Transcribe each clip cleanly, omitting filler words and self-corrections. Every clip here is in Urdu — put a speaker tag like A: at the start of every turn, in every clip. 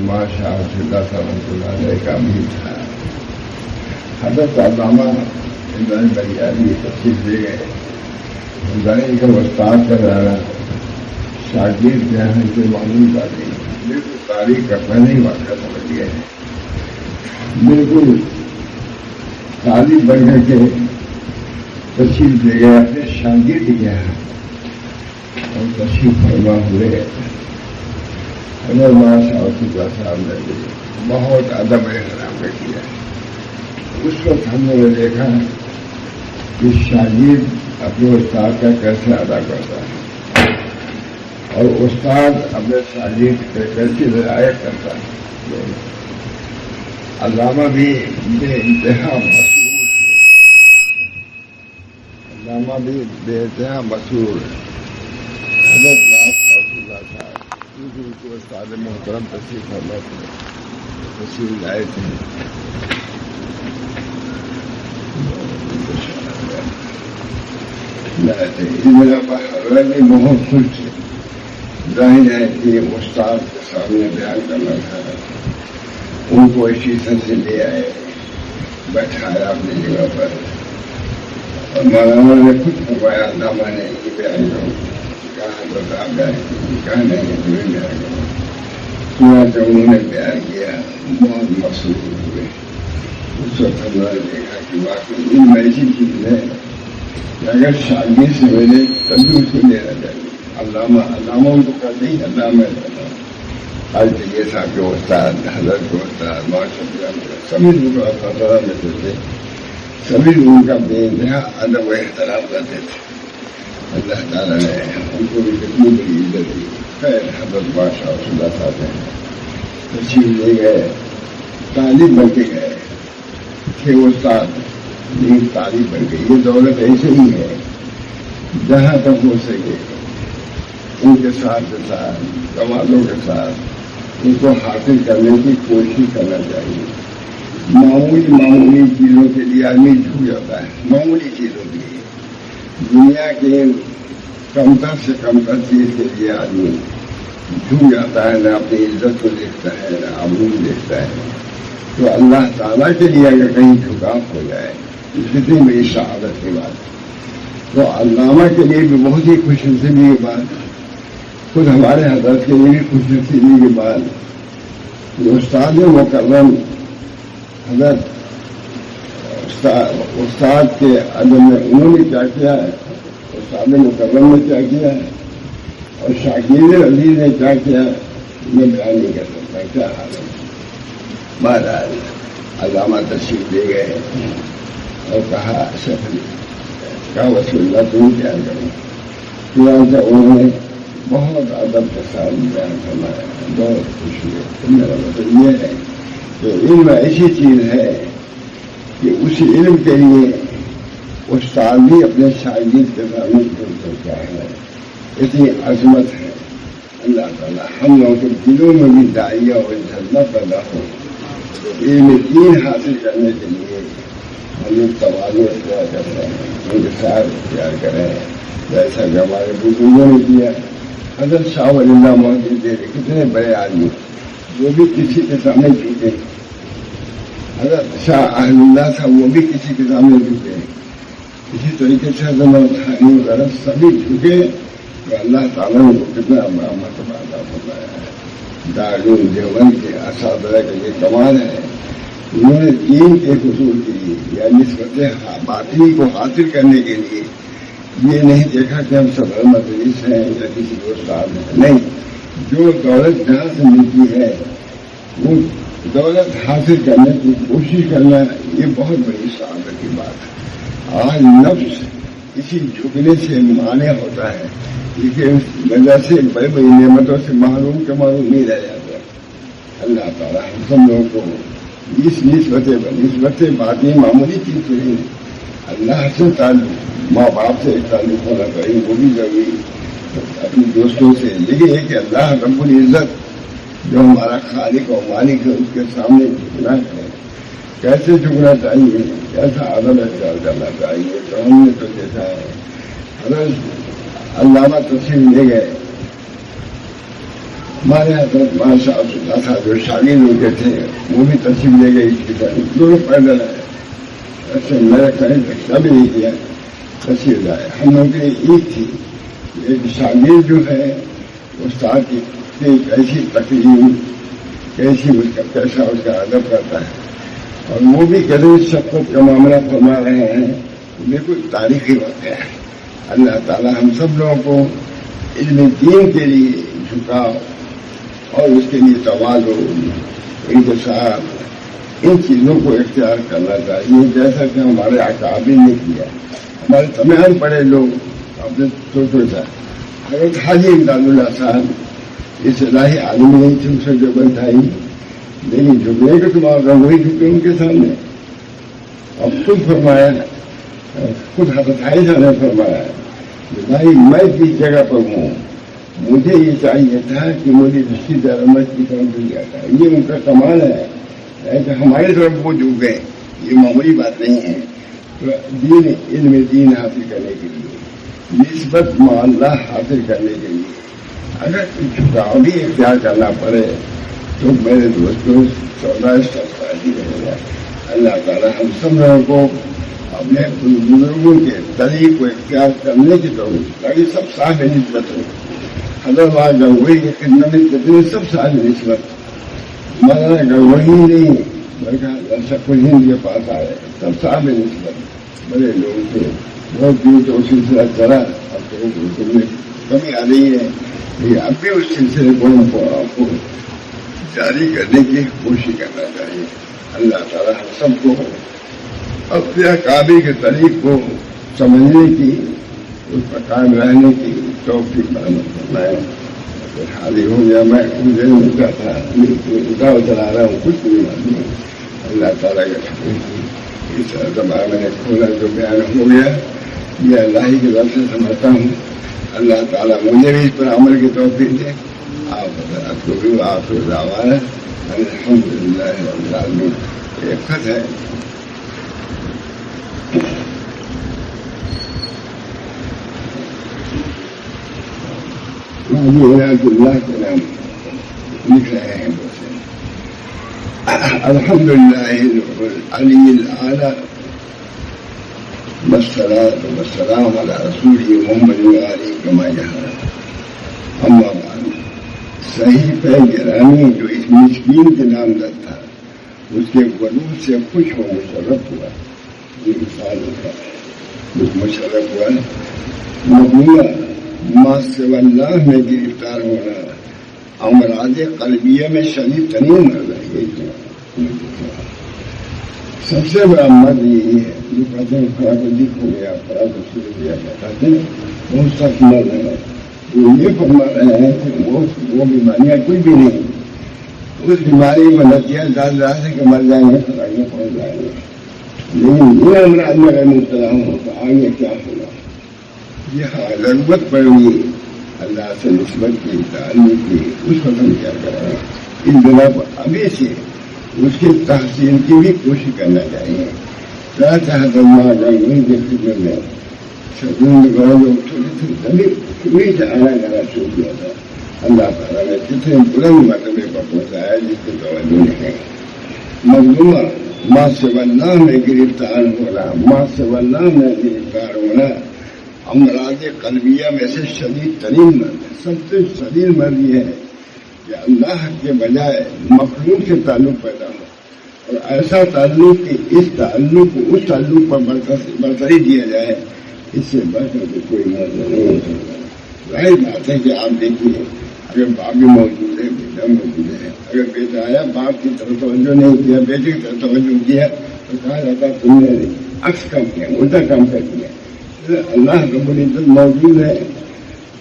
A: علامہ شاہ رسول اللہ رحمۃ اللہ علیہ کا بھی تھا. حضرت علامہ ابراہیم بریلوی تشریف لے گئے. بتائیں کہ استاد کا رہنا شاگرد جو ہے کہ معلوم تعلیم بالکل تاریخ کا پہلے ہی واقعہ سمجھ گئے ہیں. بالکل طالب بن کر کے تشریف لے گئے اپنے شاگرد کے یہاں اور تشریف فرما ہوئے. حضرت شاہ رسول اللہ صاحب نے بہت ادب احترام کا کیا. اس وقت ہم نے دیکھا کہ شاگرد اپنے استاد کا کیسے ادا کرتا ہے اور استاد اپنے شاگرد پہ کیسی رعایت کرتا ہے. علامہ بھی بے انتہا مسرور تھے. علامہ بھی بے انتہا مسرور. حضرت رسول اللہ صاحب ان کو استاد محترم تشریف فرما تشریف لائے تھے. میں بہت خوش تھے. ظاہر ہے کہ استاد کے سامنے بیان کرنا تھا. ان کو اسٹیشن سے لے آئے, بیٹھایا اپنی جگہ پر اور مولانا نے خود فرمایا علامہ نے یہ بیان کروں. کہاں بتا گئے کہاں نہیں تمہیں بیان کروں. پورا جب انہوں نے بیان کیا بہت مصروف ہوئے. اس وقت ہم نے دیکھا کہ واقعی ان میں ایسی چیز ہے کہ اگر شاگرد سے میرے تبھی اس کو لینا چاہیے. علامہ ان کو کہتے ہی علامہ آج یہ تھا کہ استاد حضرت کو استاد سبھی لوگ فضا لیتے تھے. سبھی لوگوں کا بے انتہا ادب و احترام کرتے تھے. اللہ تعالیٰ نے ان کو بھی کتنی بڑی عزت دی. خیر حضرت بادشاہ رسول اللہ صاحب ہیں تشریف لے گئے. طالب بن کے گئے تھے استاد لیکن طالب بن گئی. یہ دولت ایسے ہی ہے جہاں تک ہو سکے ان کے ساتھ کمالوں کے ساتھ ان کو حاصل کرنے کی کوشش کرنا چاہیے. معمولی چیزوں کے لیے آدمی جھک جاتا ہے. معمولی چیزوں کے لیے دنیا کے کمتر سے کمتر چیز کے لیے آدمی جھک جاتا ہے. نہ اپنی عزت کو دیکھتا ہے نہ آبرو دیکھتا ہے. تو اللہ تعالیٰ کے لیے اگر کہیں جھکاؤ ہو جائے کتنی بڑی شہادت کی بات. تو علامہ کے لیے بھی بہت ہی خوش نصیبی کی بات. خود ہمارے حضرت کے لیے بھی خوش نصیبی کی بات. استاد مکرم حضرت استاد کے ادب میں انہوں نے کیا کیا ہے, استاد مکرم نے کیا کیا ہے اور شاگرد عزیز نے کیا کیا ہے میں بیان نہیں کر سکتا کیا حال ہے. مہاراج علامہ تشریف لے گئے اور کہا وسیع اللہ تم کیا کروں. چنانچہ انہوں نے بہت ادب کے ساتھ بیان فرمایا. بہت خوش ہوئے. میرا مطلب یہ ہے کہ علم ایسی چیز ہے کہ اسی علم کے لیے استاد بھی اپنے شاگرد کے سامنے جھک سکتا ہے. اتنی عظمت ہے. اللہ تعالیٰ ہم لوگوں کے دلوں میں بھی داعیہ اور جذبہ پیدا ہو. علم دین حاصل کرنے کے لیے ہم لوگ تواضع اختیار کرتے ہیں, ان کے ساتھ اختیار کریں جیسا کہ ہمارے بزرگوں نے کیا. حضرت شاہ ولی اللہ محمد کتنے بڑے آدمی وہ بھی کسی کے سامنے جھکے. حضرت شاہ اہل اللہ صاحب وہ بھی کسی کے سامنے جھکے. اسی طریقے سے حضرت خانی وغیرہ سبھی جھکے کہ اللہ تعالیٰ نے کتنا بڑا مرتبہ عطا فرمایا ہے. دارالعلوم دیوبند کے اساتذہ کا یہ کمال ہے. انہوں نے دین کے حصول کے لیے یا نسبت باطنی کو حاصل کرنے کے لیے یہ نہیں دیکھا کہ ہم صدر مدرس ہیں یا کسی کو استاد ہیں. نہیں, جو دولت جہاں سے ملتی ہے وہ دولت حاصل کرنے کی کوشش کرنا یہ بہت بڑی سعادت کی بات ہے. آج نفس کسی جھکنے سے مانع ہوتا ہے لیکن اس وجہ سے بڑی بڑی نعمتوں سے محروم کے محروم نہیں رہ جاتا. اللہ تعالیٰ ہم سب لوگوں کو اس نسبت باقی معمولی چیز تو نہیں. اللہ سے تعلق ماں باپ سے تعلق ہونا چاہیے, وہ بھی ضروری, اپنے دوستوں سے. لیکن یہ کہ اللہ رب العزت جو ہمارا خالق اور مالک ہے اس کے سامنے جھکنا ہے. کیسے جھکنا چاہیے, کیسا ادب اختیار کرنا چاہیے, تو ہم نے تو دیکھا ہے. حضرت علامہ تشریف لے گئے ہمارے حضرت ماشاء اللہ تھا جو شاگرد ہوتے تھے وہ بھی تشریف لے گئے اس کی طرف دونوں پیدل ہے. ایسے میرا کہیں رکشہ بھی نہیں کیا تشریف لائے. ہم لوگوں کی عید تھی. ایک شاگرد جو ہے استاد کی کیسی تقریر کیسی اس کا کیسا اس کا ادب کرتا ہے اور وہ بھی کبھی شفقت کا معاملہ فرما رہے ہیں. بالکل تاریخی واقعہ ہے. اللہ تعالی ہم سب لوگوں کو علم دین کے لیے جھکاؤ اور اس کے لیے تواضع انکسار ان چیزوں کو اختیار کرنا چاہیے جیسا کہ ہمارے اکابر نے کیا. ہمارے تمام بڑے لوگ اپنے سوچو تھا. حضرت حاجی امداد اللہ صاحب اس الہی عالم نہیں تھے اسے جو بنتائی لیکن جھکنے کا تمہارا وہی جھکے ان کے سامنے. اب خود فرمایا خود حضرت عائشہ نے فرمایا بھائی میں جس جگہ پر ہوں مجھے یہ چاہیے تھا کہ مجھے رشید احمد کی طرف دل جاتا ہے. یہ ان کا کمال ہے کہ ہماری طرف وہ جھک گئے. یہ معمولی بات نہیں ہے. دین علم دین حاصل کرنے کے لیے نسبت معاملہ حاصل کرنے کے لیے اگر کچھ جھکاؤ بھی اختیار کرنا پڑے تو میرے دوستوں سودا سستا ہی رہے گا. اللہ تعالیٰ ہم سب لوگوں کو اپنے بزرگوں کے طریق کو اختیار کرنے کی ضرورت تاکہ سب صاحب نسبت ہو. حضرت گنگوئی کی خدمت میں کتنے سب صاحب نسبت مولانا گنگوئی نہیں بلکہ شکل ہند کے پاس آئے سب صاحب نسبت بڑے لوگ تھے. بہت دور تو سلسلہ چلا. اب تو میں کمی آ رہی ہے لیکن اب بھی اس سلسلے کو ہم کو آپ کو جاری کرنے کی کوشش کرنا چاہیے. اللہ تعالیٰ ہم سب کو اپنے کعبے کے طریق کو سمجھنے کی اس پر قائم رہنے کی توفیق فرمائے. حاضر ہو گیا میں اٹھا تھا اٹھا چلا رہا ہوں کچھ نہیں معلوم. اللہ تعالیٰ کا شکر کی اس زبان میں نے کھولا جو بیان ہو گیا یہ اللہ کی طرف سے سمجھتا ہوں. اللہ تعالیٰ مجھے بھی اس پر عمل کی توفیق دے. آپ کو بھی آپ دعوانا الحمدللہ رب العالمین. ایک خط ہے عنایت اللہ کے نام لکھ رہے ہیں. الحمدللہ العلی الاعلی والصلاة والسلام علی رسول محمد وآلہ کما جہاں. اما بعد صحیفہ گرامی جو اس مسکین کے نام در تھا اس کے ورود سے خوش ہو مشرف ہوا. یہ مثال ہے مشرف ہوا. مقبولہ ما سوى اللہ میں گرفتار ہونا امراض قلبیہ میں شدید ترین مرض ہے. سب سے بڑا مرض یہ ہے جو کہتے ہیں خراب دکھ ہو گیا خراب شروع ہو گیا کہتے ہیں بہت سخت مرض ہے. وہ یہ فرما رہے ہیں کہ وہ بیماریاں کوئی بھی نہیں. اس بیماری میں نتیجہ زیادہ سے کہ مر جائیں گے تو آگے پہنچ جائیں گے. لیکن یہ امراض میں اگر مبتلا ہوں تو آگے کیا ہوگا. یہ ضرورت پڑے گی اللہ سے نسبت کی تعلق کی اس وقت ہم کیا کر رہے ہیں. اس بنا پر ابھی سے اس کی تحصیل کی بھی کوشش کرنا چاہیے. حضرت گنگوئی کے خدمت میں چھوٹی سے آنا جانا شروع کیا تھا. اللہ تعالیٰ نے کتنے بلند مرتبے پر پہنچایا جس کی توجہ نہیں. مظلومہ ماں سے اللہ میں گرفتار ہونا ماں سے اللہ میں گرفتار ہونا امراض قلبیہ میں سے شدید ترین مرض ہے. سب سے شدید مرض یہ ہے کہ اللہ کے بجائے مخلوق سے تعلق پیدا ہو اور ایسا تعلق کہ اس تعلق کو اس تعلق پر برتری دیا جائے. اس سے بڑھ کر کے کوئی مرض نہیں ہو سکتا. ظاہر بات ہے کہ آپ دیکھیے اگر باپ بھی موجود ہے بیٹا موجود ہے. اگر بیٹا آیا باپ کی طرف توجہ نہیں کیا بیٹے کی طرف توجہ کیا تو کہا جاتا تم نے عکس کم کیا الٹا کام کر دیا. اللہ رب العزت موجود ہے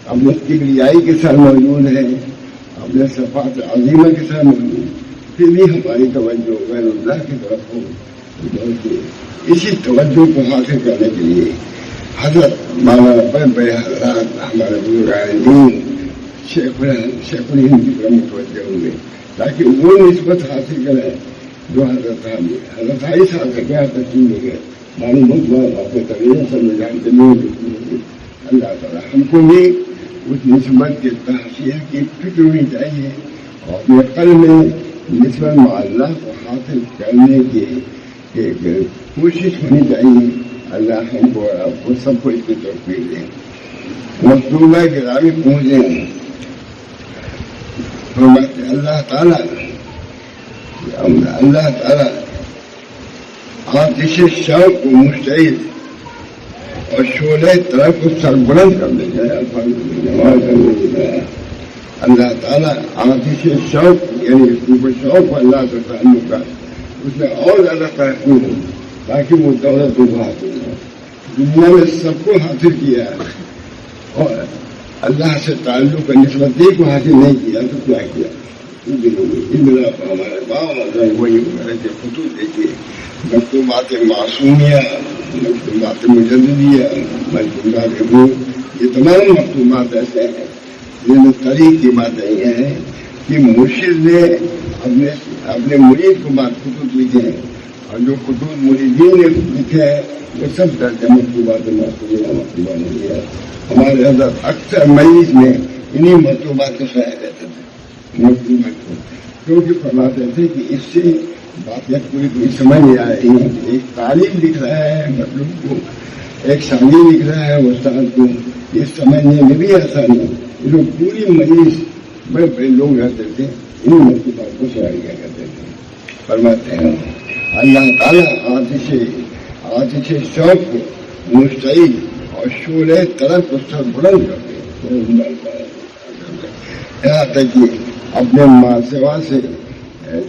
A: اپنے کبریائی کے ساتھ موجود ہے اپنے صفات عظیمہ کے ساتھ موجود ہے. پھر بھی ہماری توجہ غیر اللہ کی طرف ہو. اسی توجہ کو حاصل کرنے کے لیے حضرت مولانا بڑے حضرات ہمارے بزرگان دین شیخ الہند کی طرف متوجہ ہوئے تاکہ وہ نسبت حاصل کریں جو حضرت عائشہ سے کیا تسلیم ہو گئے. مانی مطلب اپنے طریقے سے جانتے نہیں. اللہ تعالیٰ ہم کو بھی اس نسبت کی تحصیل کی فکر ہونی چاہیے اور اپنے قلب میں نسبت مع اللہ کو حاصل کرنے کی کوشش ہونی چاہیے. اللہ ہم کو اور آپ کو سب کو اس کی توفیق دے. مطلوبہ گرامی پہنچے اللہ تعالیٰ آتش شوق کو مشتعل اور شعلہ طرف کو سربلند کر دے گا. اللہ تعالیٰ آتش شوق یعنی شوق اللہ سے تعلق کا اس میں اور زیادہ ترقی ہو تاکہ وہ دولت کو حاصل ہو. دنیا میں سب کو حاصل کیا اور اللہ سے تعلق نسبت کو حاصل نہیں کیا تو کیا کیا؟ ہمارے باپ وہی خطوط دیکھیے مکتوبات معصومیہ مکتوبات مجددیہ مکتوبات یہ تمام مکتوبات ایسے ہیں جن میں طریق کی باتیں یہ ہیں کہ مرشد نے اپنے مرید کو بات خطوط لکھے ہیں اور جو خطوط مریدین نے لکھے ہیں وہ سب درجہ مکتوبات معصومیہ مکتوبات نہیں ہے. ہمارے حضرت اکثر مجلس میں انہی مکتوبات کو سنایا دیتے تھے مکتوبات کو کیونکہ فرماتے تھے کہ اس سے باتیں کوئی سمجھ نہیں آ رہی ہیں. ایک تعلیم لکھ رہا ہے مطلب کو ایک ثانی لکھ رہا ہے استاد کو یہ سمجھنے میں بھی آسان ہے. جو پوری مجلس بڑے بڑے لوگ رہتے تھے انہیں مکتوبات کو سنایا کیا کرتے تھے. فرماتے ہیں اللہ تعالیٰ آتش شوق کو مشتعل اور شعلہ طرف کو سربلند کر دے. یہاں تک کہ اپنے ماں سوا سے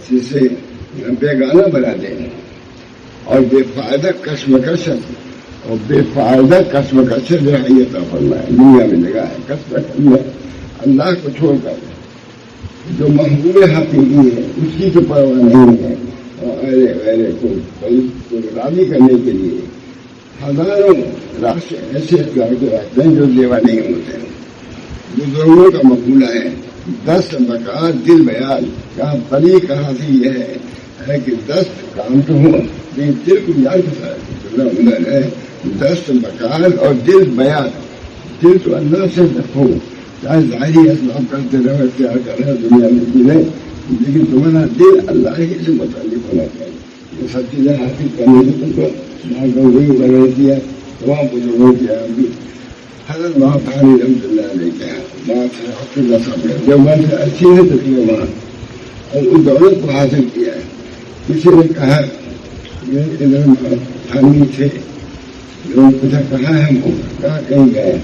A: جسے بیگانہ بنا دیں اور بے فائدہ کشمکش اور بے فائدہ کشمکش رعیت فرمائے. دنیا میں لگا ہے کشمکش میں اللہ کو چھوڑ کر جو محبوب حقیقی ہے اس کی تو پرواہ نہیں ہے اور کو راضی کرنے کے لیے ہزاروں راستے ایسے راستے ہیں جو دیوا نہیں ہوتے ہیں. بزرگوں کا مقولہ ہے 10 مکان دل بیان کہاں طریق کہاں سے یہ ہے کہ 10 کام تو ہوں لیکن دل کو یاد ہے 10 مکان اور دل بیان. دل تو اللہ سے رکھو چاہے ظاہری اسباب کرتے رہو اختیار کر رہے دنیا میں چیزیں لیکن تمہارا دل اللہ ہی سے متعلق ہونا چاہیے. یہ سب چیزیں حاصل کرنے سے تم کو وہی بنا دیا تمام بزرگوں کی حضرت وہاں پانی رحمۃ اللہ علیہ کیا وہاں سے حفظ اللہ صاحب جب وہاں سے اچھی ہے تو وہاں اور اس دولت کو حاصل کیا ہے. کسی نے کہا حامی تھے لوگوں نے پوچھا کہاں ہے وہ کہاں کہیں گئے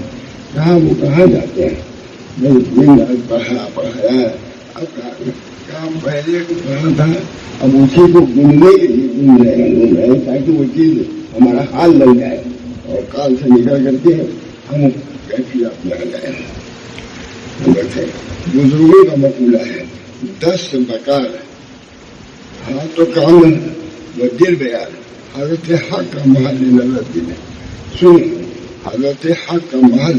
A: کہاں وہ کہاں جاتے ہیں پڑھایا اب کہاں پہلے کو پڑھا تھا اب اسی کو گننے کے لیے گن رہے ہیں تاکہ وہ چیز ہمارا حال لگ جائے اور کال سے نکل کر کے ہم کیفیت میں آ جائیں. بزرگوں کا مقولہ ہے 10 بکار ہاں تو کام و دل بیان. حضرت حق کا محل نظر دل ہے. سن حضرت حق کا محل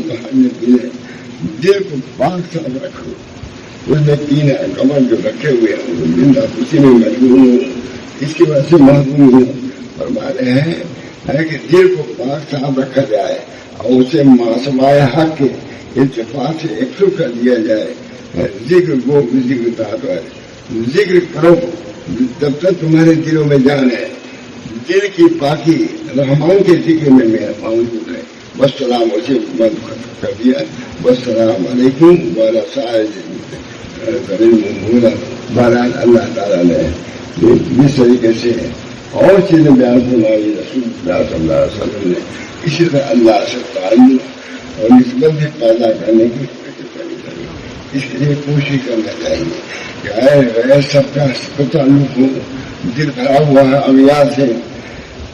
A: دل ہے. دل کو پاک صاف رکھو. اس میں 3 کمر جو رکھے ہوئے ہیں زندہ اسی میں مجبور ہوں اس کی وجہ سے محروم ہوں. فرما رہے ہیں کہ دل کو پاک صاف رکھا جائے اور اسے معصومائے حق کے اتفاق سے ایکسو کر دیا جائے. ذکر کو ذکر طاقت ذکر کرو جب تک تمہارے دلوں میں جان ہے. دل کی پاکی رحمان کے ذکر میں موجود ہے. والسلام اسے بند کر دیا. والسلام علیکم والا بہرحال اللہ تعالیٰ نے جس طریقے سے اور چیزیں بیان فرمائی رسول اللہ صلی اللہ علیہ وسلم نے اسی طرح اللہ سے تعلق اور نسبت بھی پیدا کرنے کی اس کے لیے کوشش کرنا چاہیے کہ غیر سب کا تعلق ہو. دل بھرا ہوا ہے اغیار سے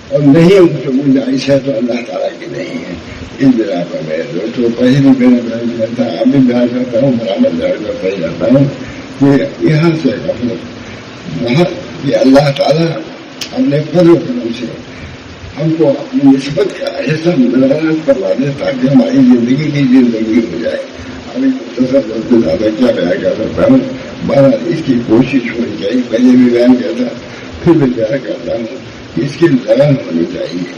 A: اور نہیں ان سے گنجائش ہے تو اللہ تعالیٰ کی نہیں ہے. اس بنا پر میں دوستوں پہلے بھی میرا بیان کرتا اب بھی بیان کرتا ہوں برابر درجہ پہ جاتا ہوں کہ یہاں سے وہاں کہ اللہ تعالیٰ اپنے فضل و کرم سے ہم کو اپنی نسبت کا ایسا ملازم کروا دے تاکہ ہماری زندگی کی زندگی ہو جائے. ابھی مختصر سے زیادہ کیا بیان کر سکتا ہوں. بہرحال اس کی کوشش ہونی چاہیے. پہلے بھی بیان کرتا پھر بھی بیان کرتا ہوں. اس کی لگن ہونی چاہیے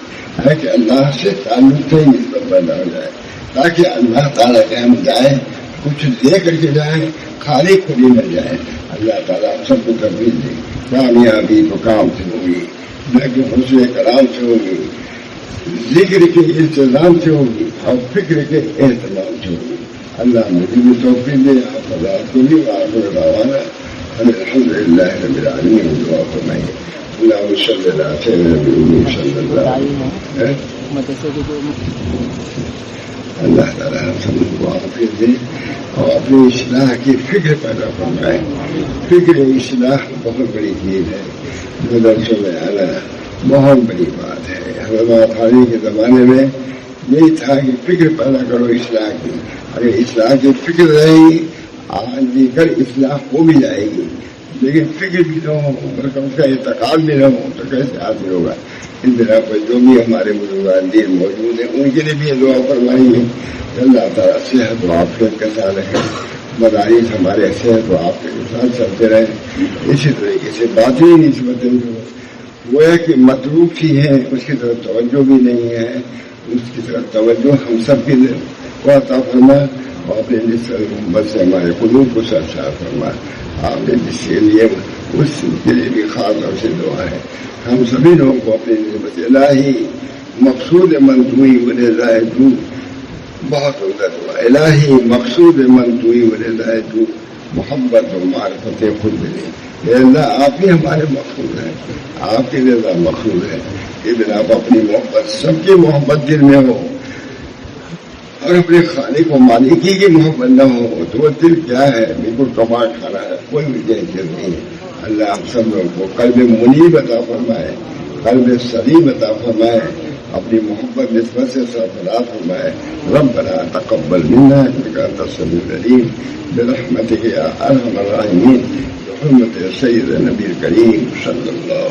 A: ہے کہ اللہ سے تعلق سے نسبت پیدا ہو جائے تاکہ اللہ تعالیٰ کے ہم جائیں کچھ دے کر کے جائیں، خالی کھلی نہ جائیں. اللہ تعالیٰ سب کو تربیت دے. کامیابی تو کام سے ہوگی، نہ کہ حسن کلام سے ہوگی، ذکر کے التزام سے ہوگی اور فکر کے اہتمام سے ہوگی. اللہ مجھے بھی توفیق دے، آپ حضرات کو بھی. وآخر دعوانا الحمدللہ رب العالمین. دعا فرمائیے. اللہم صلی اللہ صلی اللہ اللہ تعالیٰ ہم سب کو عافیت دے اور اپنی اصلاح کی فکر پیدا فرمائے. فکر اصلاح بہت بڑی چیز ہے. مدرسوں میں آنا بہت بڑی بات ہے. حضرت علی کے زمانے میں یہی تھا کہ فکر پیدا کرو اصلاح کی. اگر اصلاح کی فکر رہے گی آج کل اصلاح ہو بھی جائے گی، لیکن فکر بھی نہ ہو اور اس کا اعتقاد بھی نہ ہو تو کیسے حاصل ہوگا. اس بنا پر جو بھی ہمارے بزرگان دین موجود ہیں ان کے لیے بھی دعا فرمائیے. اللہ تعالیٰ صحت و عافیت کے ساتھ رکھے، مدارس ہمارے صحت و عافیت کے ساتھ چلتے رہیں. اسی طریقے سے باطنی نسبتیں جو گویا کہ مطلوب سی ہیں اس کی طرف توجہ بھی نہیں ہے، اس کی طرف توجہ ہم سب کی کو عطا فرما اور اپنے محبت سے ہمارے قلوب کو سرشار فرما. آپ نے جس کے لیے اس کے لیے بھی خاص طور سے دعا ہے. ہم سبھی لوگوں کو اپنی نسبت الہی مقصود منتوئی ورضائے تو بہت عمدہ دعا. الہی مقصود منتوئی ورضائے تو محبت و معرفت خود ملے. اے اللہ آپ ہی ہمارے مقصود ہیں، آپ کی رضا مقصود ہے. یہ بنا پر اپنی محبت سب کی محبت دل میں ہو اور اپنے خالق و مالکی کی محبت نہ ہو تو وہ دل کیا ہے، بالکل کماٹ کھانا ہے، کوئی بھی جہیز نہیں ہے. اللہ ہم سب لوگوں کو قلب منیب عطا فرمائے، قلب سلیم عطا فرمائے، اپنی محبت نسبت سے سرفراز فرمائے. ربنا تقبل منا انك انت السميع العليم برحمتك يا ارحم الراحمين بحرمة سيد النبي الكريم صلى الله